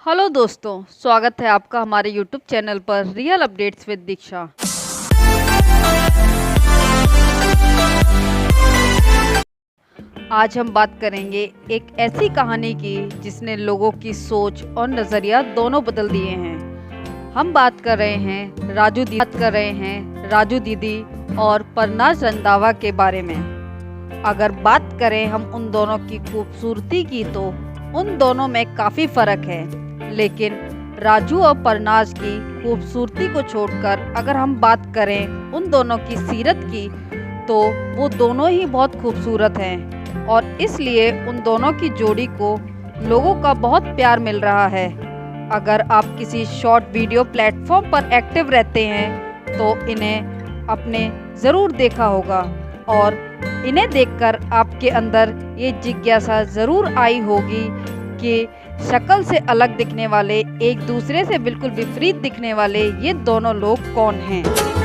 Hello दोस्तों, स्वागत है आपका हमारे यूट्यूब चैनल पर रियल अपडेट्स विद दीक्षा। आज हम बात करेंगे एक ऐसी कहानी की जिसने लोगों की सोच और नज़रिया दोनों बदल दिए हैं। हम बात कर रहे हैं राजू दीदी और परनाज रंधावा के बारे में। अगर बात करें हम उन दोनों की खूबसूरती की तो उन दोनों में काफ़ी फ़र्क है, लेकिन राजू और परनाज की खूबसूरती को छोड़कर अगर हम बात करें उन दोनों की सीरत की तो वो दोनों ही बहुत खूबसूरत हैं और इसलिए उन दोनों की जोड़ी को लोगों का बहुत प्यार मिल रहा है। अगर आप किसी शॉर्ट वीडियो प्लेटफॉर्म पर एक्टिव रहते हैं तो इन्हें आपने ज़रूर देखा होगा और इन्हें देखकर आपके अंदर ये जिज्ञासा ज़रूर आई होगी कि शक्ल से अलग दिखने वाले, एक दूसरे से बिल्कुल विपरीत दिखने वाले ये दोनों लोग कौन हैं।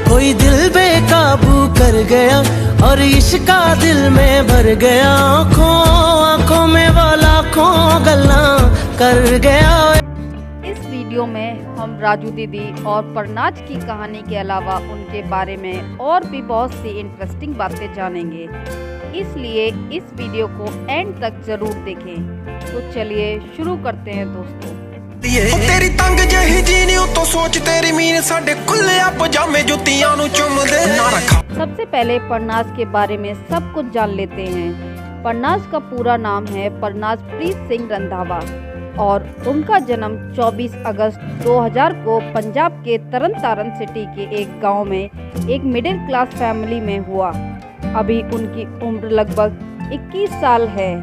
कोई दिल बेकाबू कर गया और इश्का दिल में भर गया, आँखों में वो लाखों गल्लां कर गया। इस वीडियो में हम राजू दीदी और परनाज की कहानी के अलावा उनके बारे में और भी बहुत सी इंटरेस्टिंग बातें जानेंगे, इसलिए इस वीडियो को एंड तक जरूर देखें। तो चलिए शुरू करते हैं दोस्तों। तेरी तंग जही जीनी तो सोच तेरी मीन साडे खुले पजामे जुतियां नु चुमदे ना रखा। सबसे पहले परनाज के बारे में सब कुछ जान लेते हैं। परनाज का पूरा नाम है परनाज प्रीत सिंह रंधावा और उनका जन्म 24 अगस्त 2000 को पंजाब के तरन तारण सिटी के एक गांव में एक मिडिल क्लास फैमिली में हुआ। अभी उनकी उम्र लगभग 21 साल है।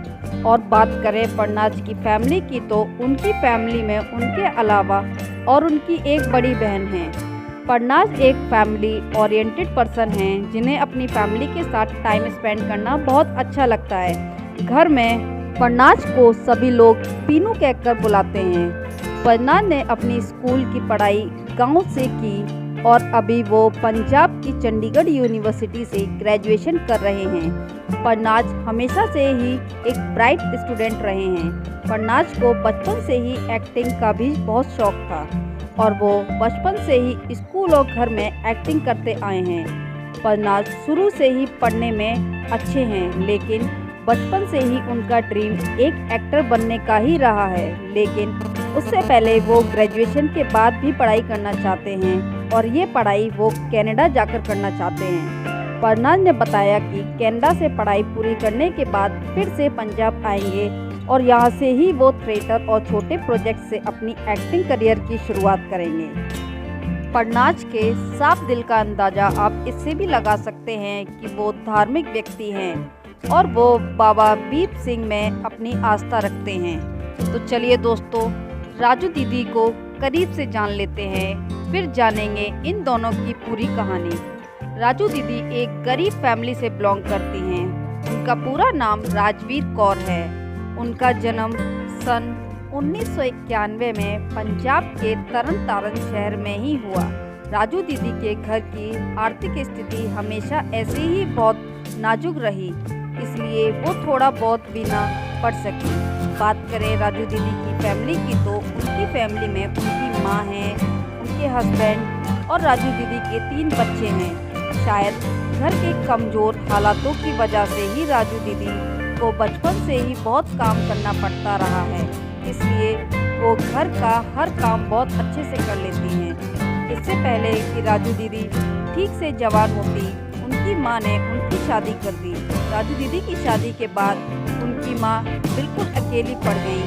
और बात करें परनाज की फैमिली की तो उनकी फैमिली में उनके अलावा और उनकी एक बड़ी बहन है। परनाज एक फैमिली ओरिएंटेड पर्सन हैं जिन्हें अपनी फैमिली के साथ टाइम स्पेंड करना बहुत अच्छा लगता है। घर में परनाज को सभी लोग पीनू कहकर बुलाते हैं। परनाज ने अपनी स्कूल की पढ़ाई गांव से की और अभी वो पंजाब की चंडीगढ़ यूनिवर्सिटी से ग्रेजुएशन कर रहे हैं। परनाज हमेशा से ही एक ब्राइट स्टूडेंट रहे हैं। परनाज को बचपन से ही एक्टिंग का भी बहुत शौक था और वो बचपन से ही स्कूल और घर में एक्टिंग करते आए हैं। परनाज शुरू से ही पढ़ने में अच्छे हैं, लेकिन बचपन से ही उनका ड्रीम एक एक्टर बनने का ही रहा है, लेकिन उससे पहले वो ग्रेजुएशन के बाद भी पढ़ाई करना चाहते हैं और ये पढ़ाई वो कनाडा जाकर करना चाहते हैं। परनाज ने बताया कि कनाडा से पढ़ाई पूरी करने के बाद फिर से पंजाब आएंगे और यहाँ से ही वो थिएटर और छोटे प्रोजेक्ट से अपनी एक्टिंग करियर की शुरुआत करेंगे। परनाज के साफ दिल का अंदाज़ा आप इससे भी लगा सकते हैं कि वो धार्मिक व्यक्ति हैं और वो बाबा बीप सिंह में अपनी आस्था रखते हैं। तो चलिए दोस्तों, राजू दीदी को करीब से जान लेते हैं, फिर जानेंगे इन दोनों की पूरी कहानी। राजू दीदी एक गरीब फैमिली से बिलोंग करती हैं। उनका पूरा नाम राजवीर कौर है। उनका जन्म सन 1991 में पंजाब के तरन तारण शहर में ही हुआ। राजू दीदी के घर की आर्थिक स्थिति हमेशा ऐसे ही बहुत नाजुक रही, इसलिए वो थोड़ा बहुत भी ना पढ़ सकी। बात करें राजू दीदी की फैमिली की तो उनकी फैमिली में उनकी माँ है, उनके हस्बैंड और राजू दीदी के 3 बच्चे हैं। शायद घर के कमज़ोर हालातों की वजह से ही राजू दीदी को बचपन से ही बहुत काम करना पड़ता रहा है, इसलिए वो घर का हर काम बहुत अच्छे से कर लेती हैं। इससे पहले कि राजू दीदी ठीक से जवान होती, उनकी माँ ने उनकी शादी कर दी। राजू दीदी की शादी के बाद उनकी माँ बिल्कुल अकेली पड़ गई,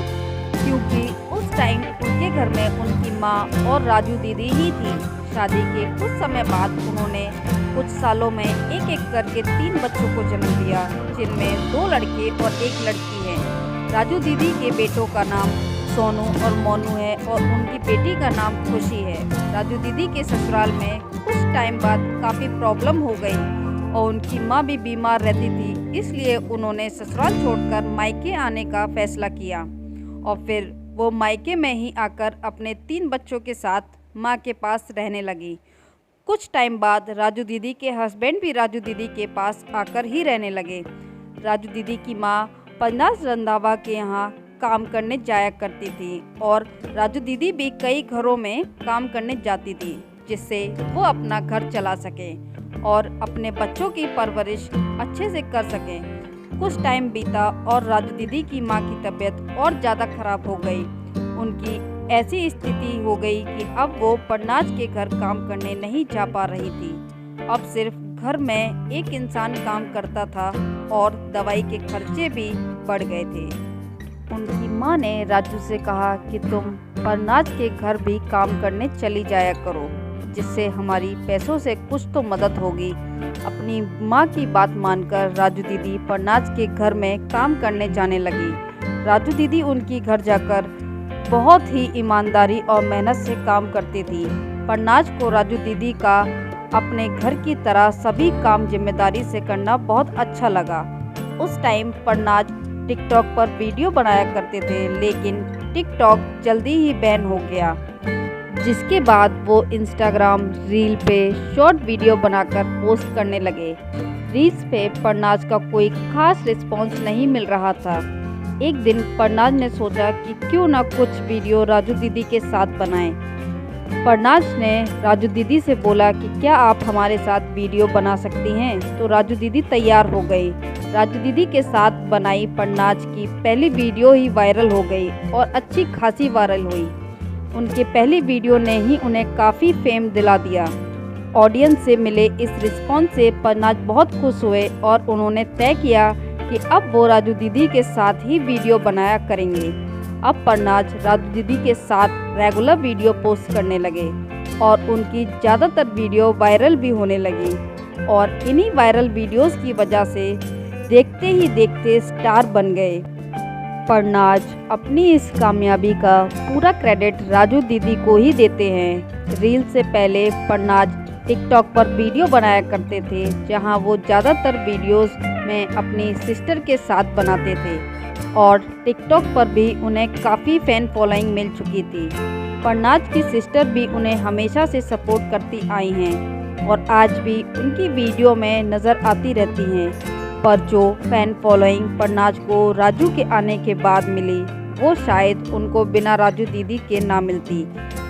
क्योंकि उस टाइम उनके घर में उनकी माँ और राजू दीदी ही थी। शादी के कुछ समय बाद उन्होंने कुछ सालों में एक एक करके 3 बच्चों को जन्म दिया, जिनमें 2 लड़के और 1 लड़की है। राजू दीदी के बेटों का नाम सोनू और मोनू है और उनकी बेटी का नाम खुशी है। राजू दीदी के ससुराल में कुछ टाइम बाद काफ़ी प्रॉब्लम हो गई और उनकी माँ भी बीमार रहती थी, इसलिए उन्होंने ससुराल छोड़कर मायके आने का फैसला किया और फिर वो मायके में ही आकर अपने 3 बच्चों के साथ माँ के पास रहने लगी। कुछ टाइम बाद राजू दीदी के हस्बैंड भी राजू दीदी के पास आकर ही रहने लगे। राजू दीदी की माँ परनाज रंधावा के यहाँ काम करने जाया करती थी और राजू दीदी भी कई घरों में काम करने जाती थी, जिससे वो अपना घर चला सके और अपने बच्चों की परवरिश अच्छे से कर सके। कुछ टाइम बीता और राजू दीदी की माँ की तबीयत और ज़्यादा खराब हो गई। उनकी ऐसी स्थिति हो गई कि अब वो परनाज के घर काम करने नहीं जा पा रही थी। अब सिर्फ घर में एक इंसान काम करता था और दवाई के खर्चे भी बढ़ गए थे। उनकी माँ ने राजू से कहा कि तुम परनाज के घर भी काम करने चली जाया करो, जिससे हमारी पैसों से कुछ तो मदद होगी। अपनी माँ की बात मानकर राजू दीदी परनाज के घर में काम करने जाने लगी। राजू दीदी उनकी घर जाकर बहुत ही ईमानदारी और मेहनत से काम करती थी। परनाज को राजू दीदी का अपने घर की तरह सभी काम जिम्मेदारी से करना बहुत अच्छा लगा। उस टाइम परनाज टिकटॉक पर वीडियो बनाया करते थे, लेकिन टिकटॉक जल्दी ही बैन हो गया, जिसके बाद वो इंस्टाग्राम रील पे शॉर्ट वीडियो बनाकर पोस्ट करने लगे। रील्स पे परनाज का कोई खास रिस्पॉन्स नहीं मिल रहा था। एक दिन परनाज ने सोचा कि क्यों ना कुछ वीडियो राजू दीदी के साथ बनाएं। परनाज ने राजू दीदी से बोला कि क्या आप हमारे साथ वीडियो बना सकती हैं, तो राजू दीदी तैयार हो गई। राजू दीदी के साथ बनाई परनाज की पहली वीडियो ही वायरल हो गई और अच्छी खासी वायरल हुई। उनके पहली वीडियो ने ही उन्हें काफ़ी फेम दिला दिया। ऑडियंस से मिले इस रिस्पॉन्स से परनाज बहुत खुश हुए और उन्होंने तय किया कि अब वो राजू दीदी के साथ ही वीडियो बनाया करेंगे। अब परनाज राजू दीदी के साथ रेगुलर वीडियो पोस्ट करने लगे और उनकी ज़्यादातर वीडियो वायरल भी होने लगी और इन्हीं वायरल वीडियोस की वजह से देखते ही देखते स्टार बन गए। परनाज अपनी इस कामयाबी का पूरा क्रेडिट राजू दीदी को ही देते हैं। रील से पहले परनाज टिकटॉक पर वीडियो बनाया करते थे, जहां वो ज़्यादातर वीडियोस में अपनी सिस्टर के साथ बनाते थे और टिकटॉक पर भी उन्हें काफ़ी फ़ैन फॉलोइंग मिल चुकी थी। परनाज की सिस्टर भी उन्हें हमेशा से सपोर्ट करती आई हैं और आज भी उनकी वीडियो में नज़र आती रहती हैं। पर जो फ़ैन फॉलोइंग परनाज को राजू के आने के बाद मिली, वो शायद उनको बिना राजू दीदी के ना मिलती,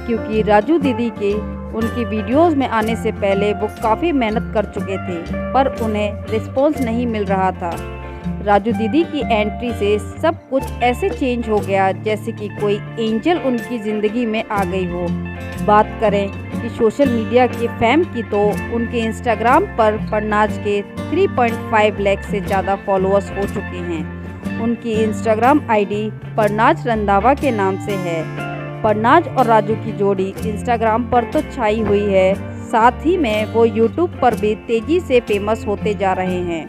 क्योंकि राजू दीदी के उनकी वीडियोस में आने से पहले वो काफ़ी मेहनत कर चुके थे, पर उन्हें रिस्पॉन्स नहीं मिल रहा था। राजू दीदी की एंट्री से सब कुछ ऐसे चेंज हो गया जैसे कि कोई एंजल उनकी ज़िंदगी में आ गई हो। बात करें कि सोशल मीडिया के फैम की, तो उनके इंस्टाग्राम पर परनाज के 3.5 लाख से ज़्यादा फॉलोअर्स हो चुके हैं। उनकी इंस्टाग्राम आईडी परनाज रंधावा के नाम से है। परनाज और राजू की जोड़ी इंस्टाग्राम पर तो छाई हुई है, साथ ही में वो यूट्यूब पर भी तेज़ी से फेमस होते जा रहे हैं।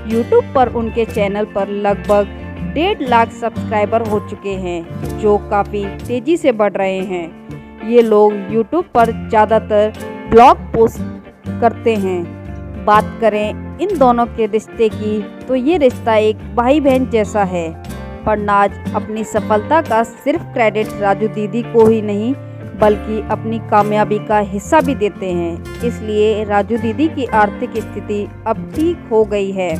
यूट्यूब पर उनके चैनल पर लगभग 1.5 लाख सब्सक्राइबर हो चुके हैं, जो काफ़ी तेज़ी से बढ़ रहे हैं। ये लोग यूट्यूब पर ज़्यादातर ब्लॉग पोस्ट करते हैं। बात करें इन दोनों के रिश्ते की, तो ये रिश्ता एक भाई बहन जैसा है। परनाज अपनी सफलता का सिर्फ क्रेडिट राजू दीदी को ही नहीं, बल्कि अपनी कामयाबी का हिस्सा भी देते हैं। इसलिए राजू दीदी की आर्थिक स्थिति अब ठीक हो गई है।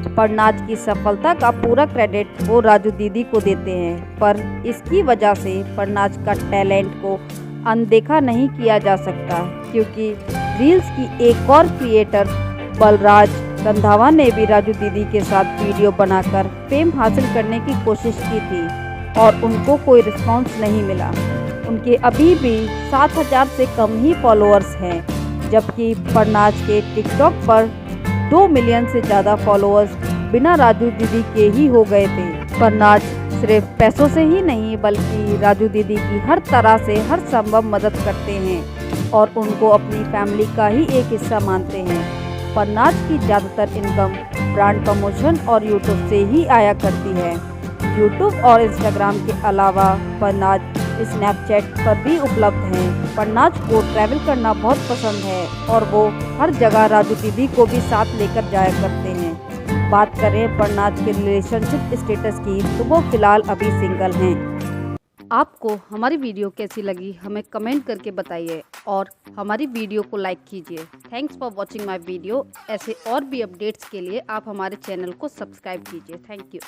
परनाज की सफलता का पूरा क्रेडिट वो राजू दीदी को देते हैं, पर इसकी वजह से परनाज का टैलेंट को अनदेखा नहीं किया जा सकता, क्योंकि रील्स की एक और क्रिएटर बलराज रंधावा ने भी राजू दीदी के साथ वीडियो बनाकर फेम हासिल करने की कोशिश की थी और उनको कोई रिस्पॉन्स नहीं मिला। उनके अभी भी 7,000 से कम ही फॉलोअर्स हैं, जबकि परनाज के टिकटॉक पर 2 मिलियन से ज़्यादा फॉलोअर्स बिना राजू दीदी के ही हो गए थे। परनाज सिर्फ पैसों से ही नहीं, बल्कि राजू दीदी की हर तरह से हर संभव मदद करते हैं और उनको अपनी फैमिली का ही एक हिस्सा मानते हैं। परनाज की ज़्यादातर इनकम ब्रांड प्रमोशन और यूट्यूब से ही आया करती है। यूट्यूब और इंस्टाग्राम के अलावा परनाज स्नैपचैट पर भी उपलब्ध हैं। परनाज को ट्रैवल करना बहुत पसंद है और वो हर जगह राजू दीदी को भी साथ लेकर जाया करते हैं। बात करें परनाज के रिलेशनशिप स्टेटस की, तो वो फिलहाल अभी सिंगल हैं। आपको हमारी वीडियो कैसी लगी हमें कमेंट करके बताइए और हमारी वीडियो को लाइक कीजिए। Thanks for watching my video. ऐसे और भी अपडेट्स के लिए आप हमारे चैनल को सब्सक्राइब कीजिए। Thank you.